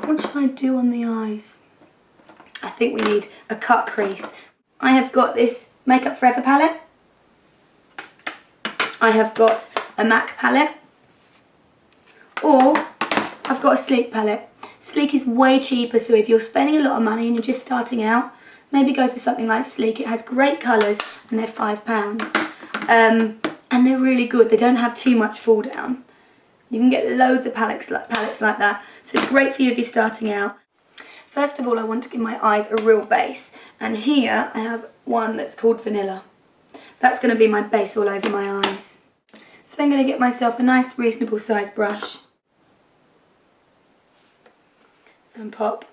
What should I do on the eyes? I think we need a cut crease. I have got this Makeup Forever palette. I have got a MAC palette. Or I've got a Sleek palette. Sleek is way cheaper, so if you're spending a lot of money and you're just starting out, maybe go for something like Sleek. It has great colours and they're £5. And they're really good. They don't have too much fall down. You can get loads of palettes like that. So it's great for you if you're starting out. First of all, I want to give my eyes a real base. And here I have one that's called Vanilla. That's going to be my base all over my eyes. So I'm going to get myself a nice reasonable sized brush. And pop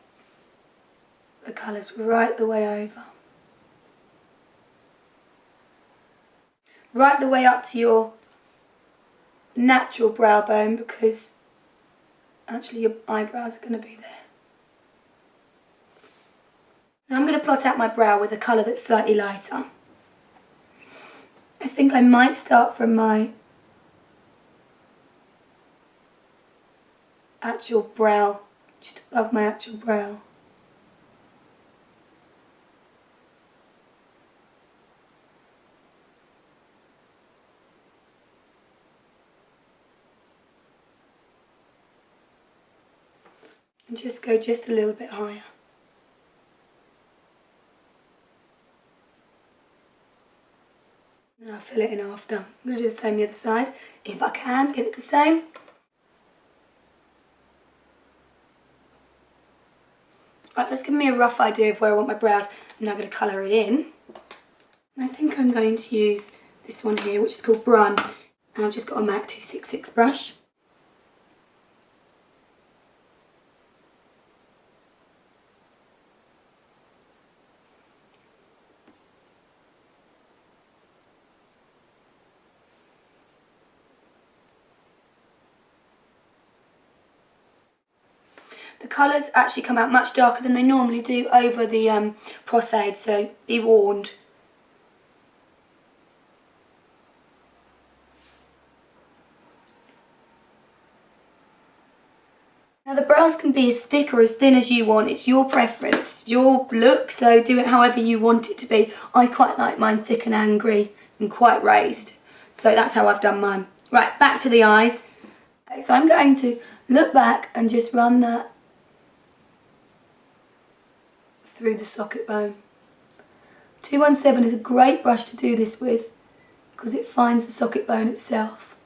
the colours right the way over. Right the way up to your natural brow bone, because actually your eyebrows are going to be there. Now I'm going to plot out my brow with a colour that's slightly lighter. I think I might start from my actual brow, just above my actual brow. And just go just a little bit higher. And I'll fill it in after. I'm going to do the same the other side. If I can, get it the same. Right, that's given me a rough idea of where I want my brows. I'm now going to colour it in. And I think I'm going to use this one here, which is called Brun. And I've just got a MAC 266 brush. The colours actually come out much darker than they normally do over the Prosade, so be warned. Now the brows can be as thick or as thin as you want. It's your preference, it's your look, so do it however you want it to be. I quite like mine thick and angry and quite raised, so that's how I've done mine. Right, back to the eyes. So I'm going to look back and just run that through the socket bone. 217 is a great brush to do this with because it finds the socket bone itself.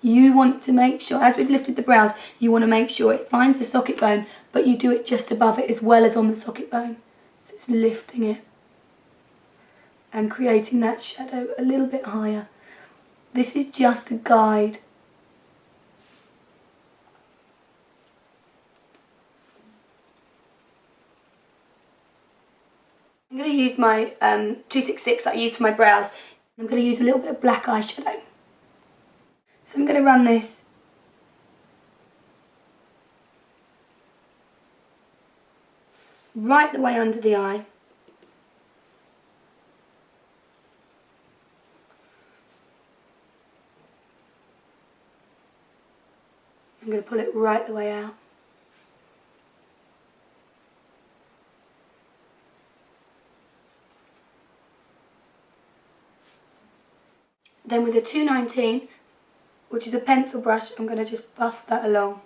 You want to make sure, as we've lifted the brows, you want to make sure it finds the socket bone, but you do it just above it as well as on the socket bone. So it's lifting it and creating that shadow a little bit higher. This is just a guide. I'm going to use my 266 that I use for my brows. I'm going to use a little bit of black eyeshadow. So I'm going to run this right the way under the eye. I'm going to pull it right the way out. Then with a 219, which is a pencil brush, I'm going to just buff that along.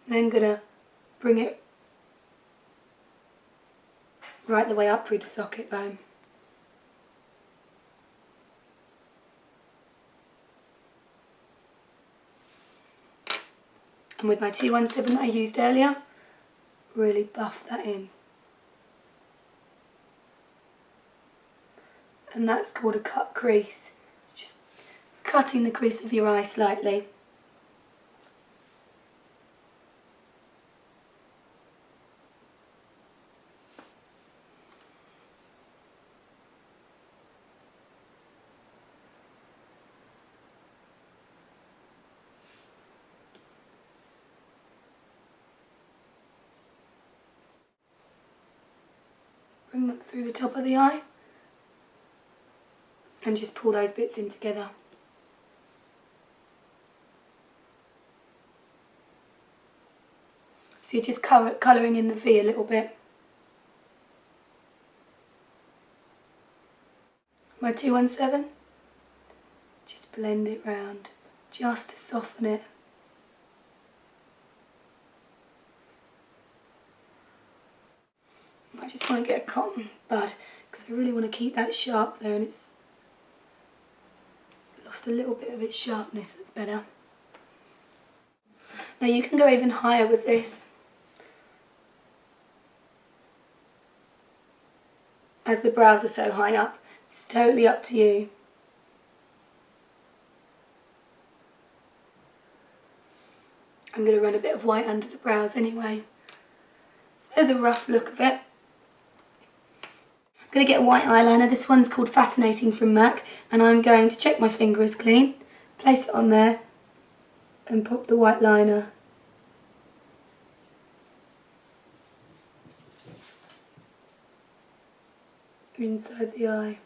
Then going to bring it right the way up through the socket bone. And with my 217 that I used earlier, really buff that in. And that's called a cut crease. It's just cutting the crease of your eye slightly. that through the top of the eye and just pull those bits in together. So you're just colouring in the V a little bit. My 217, just blend it round, just to soften it. I just want to get a cotton bud because I really want to keep that sharp there, and it's lost a little bit of its sharpness. That's better. Now you can go even higher with this, as the brows are so high up. It's totally up to you. I'm going to run a bit of white under the brows anyway. So there's a rough look of it. I'm going to get a white eyeliner. This one's called Fascinating from MAC, and I'm going to check my finger is clean, place it on there and pop the white liner. Inside the eye.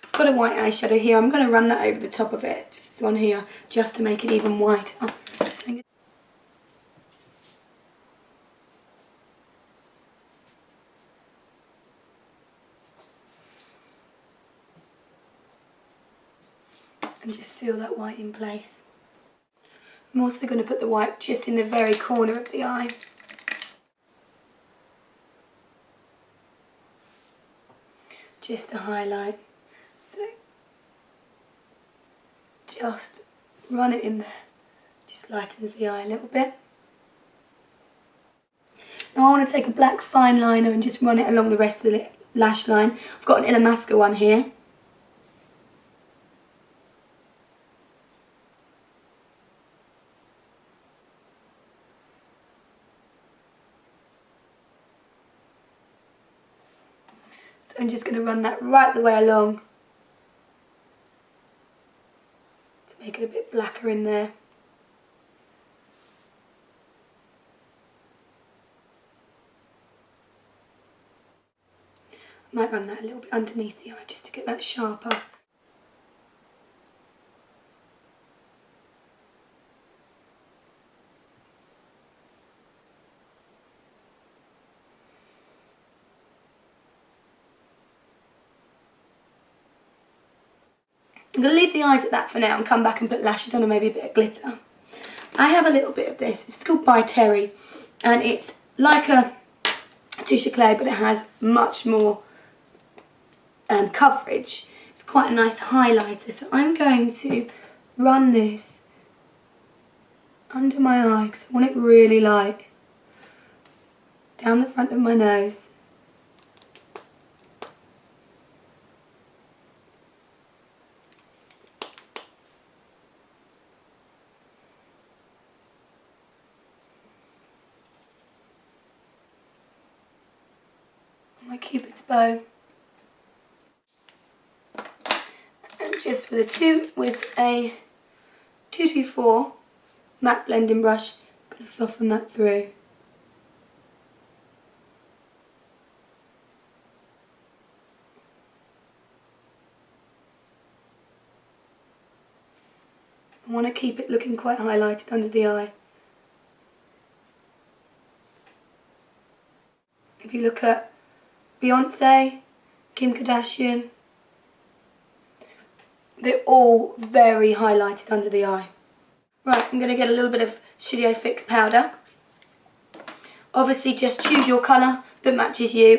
I've got a white eyeshadow here. I'm going to run that over the top of it, just this one here, just to make it even whiter. So and just seal that white in place. I'm also going to put the white just in the very corner of the eye. Just to highlight. So just run it in there. Just lightens the eye a little bit. Now I want to take a black fine liner and just run it along the rest of the lash line. I've got an Illamasqua one here. I'm just going to run that right the way along to make it a bit blacker in there. I might run that a little bit underneath the eye just to get that sharper. I'm going to leave the eyes at that for now and come back and put lashes on and maybe a bit of glitter. I have a little bit of this. It's called By Terry, and it's like a touche clay, but it has much more coverage. It's quite a nice highlighter, so I'm going to run this under my eye because I want it really light, down the front of my nose. My Cupid's bow, and just with a 224 matte blending brush, I'm going to soften that through. I want to keep it looking quite highlighted under the eye. If you look at Beyonce, Kim Kardashian, they're all very highlighted under the eye. Right, I'm going to get a little bit of Studio Fix powder. Obviously just choose your colour that matches you.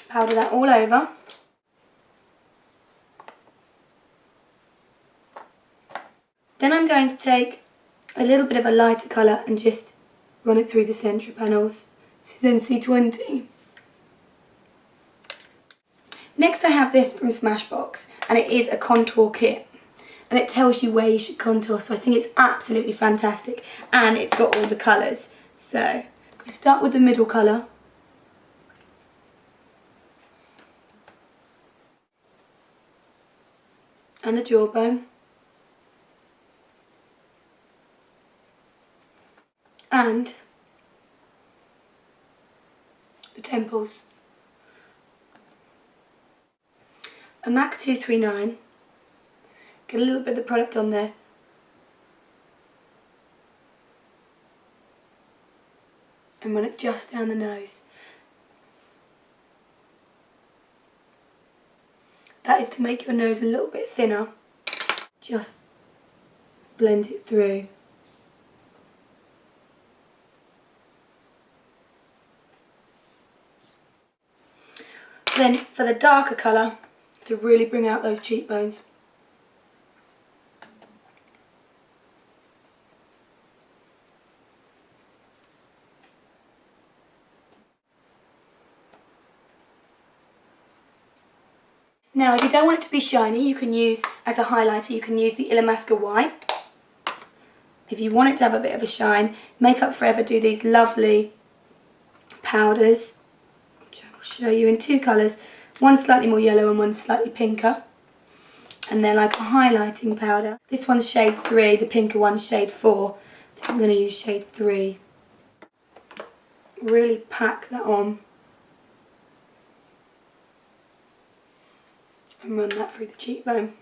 Powder that all over. Then I'm going to take a little bit of a lighter colour and just run it through the centre panels. This is NC20. Next I have this from Smashbox, and it is a contour kit, and it tells you where you should contour, so I think it's absolutely fantastic, and it's got all the colours. So I'm going to start with the middle colour. And the jawbone. and the temples. A MAC 239. Get a little bit of the product on there. And run it just down the nose. That is to make your nose a little bit thinner. Just blend it through. Then for the darker colour, to really bring out those cheekbones. Now if you don't want it to be shiny, you can use, as a highlighter, you can use the Illamasqua White. If you want it to have a bit of a shine, Makeup Forever do these lovely powders, which I will show you in two colours. One slightly more yellow and one slightly pinker. And they're like a highlighting powder. This one's shade 3, the pinker one's shade 4. I think I'm going to use shade 3. Really pack that on. And run that through the cheekbone.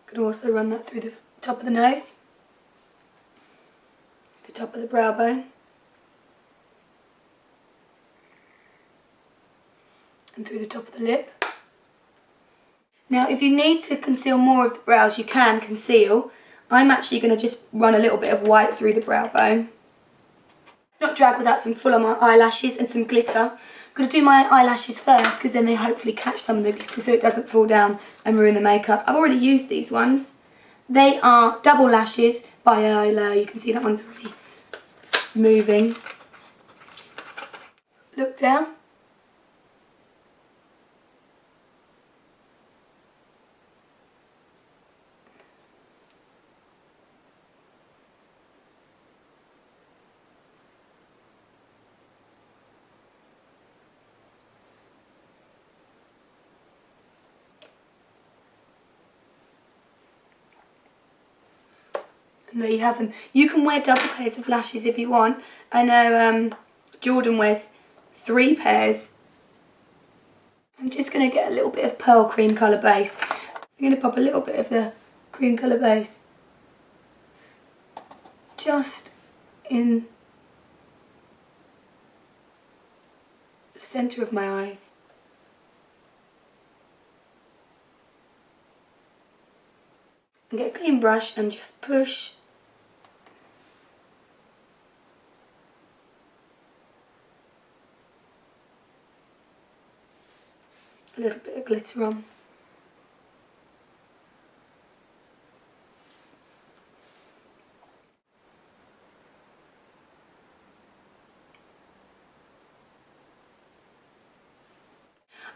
Can also run that through the top of the nose, the top of the brow bone, and through the top of the lip. Now if you need to conceal more of the brows, you can conceal. I'm actually going to just run a little bit of white through the brow bone. It's not drag without some full on my eyelashes and some glitter. I'm going to do my eyelashes first because then they hopefully catch some of the glitter so it doesn't fall down and ruin the makeup. I've already used these ones. They are double lashes by Eyeliner. You can see that one's already moving. Look down. And there you have them. You can wear double pairs of lashes if you want. I know Jordan wears 3 pairs. I'm just going to get a little bit of pearl cream colour base. So I'm going to pop a little bit of the cream colour base just in the centre of my eyes. And get a clean brush and just push. A little bit of glitter on.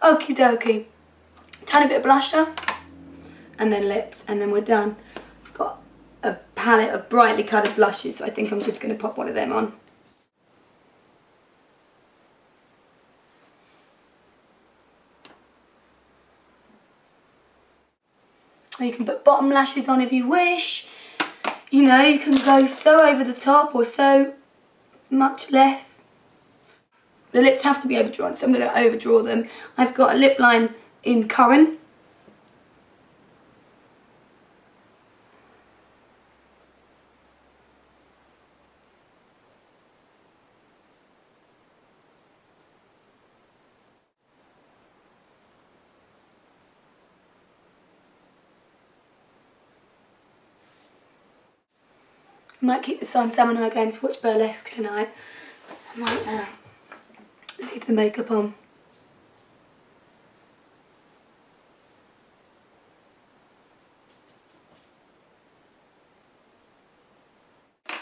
Okie dokie. Tiny bit of blusher. And then lips, and then we're done. I've got a palette of brightly coloured blushes, so I think I'm just going to pop one of them on. Or you can put bottom lashes on if you wish. You know, you can go so over the top or so much less. The lips have to be overdrawn, so I'm going to overdraw them. I've got a lip line in Currant. I might keep this on. Sam and I are going to watch Burlesque tonight. I might leave the makeup on.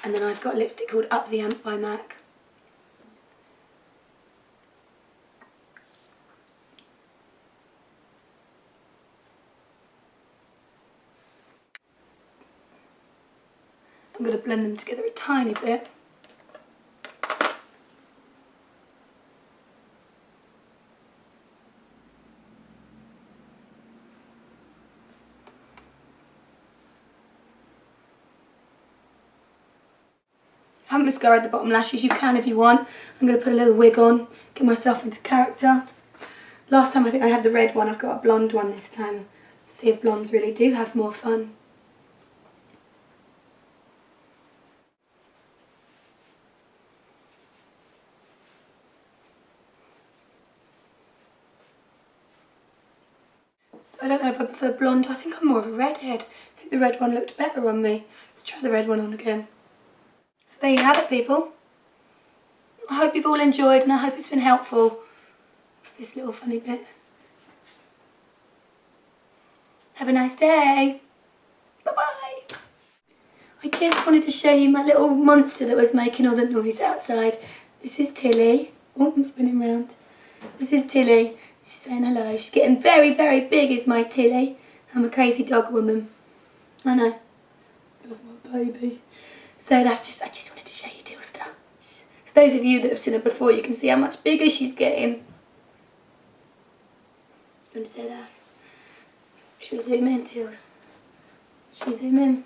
And then I've got a lipstick called Up the Amp by MAC. I'm going to blend them together a tiny bit. I haven't mascaraed the bottom lashes. You can if you want. I'm going to put a little wig on, get myself into character. Last time I think I had the red one. I've got a blonde one this time. See if blondes really do have more fun. So I don't know if I prefer blonde. I think I'm more of a redhead. I think the red one looked better on me. Let's try the red one on again. So there you have it, people. I hope you've all enjoyed and I hope it's been helpful. What's this little funny bit? Have a nice day. Bye-bye. I just wanted to show you my little monster that was making all the noise outside. This is Tilly. Oh, I'm spinning round. This is Tilly. She's saying hello. She's getting very, very big, is my Tilly. I'm a crazy dog woman. I know. Love my baby. So I just wanted to show you Tilster. For those of you that have seen her before, you can see how much bigger she's getting. You want to say that? Should we zoom in, Tils? Should we zoom in?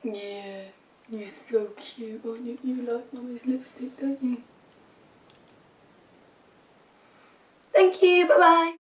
Yeah, you're so cute, aren't you? You like Mummy's lipstick, don't you? Thank you, bye-bye.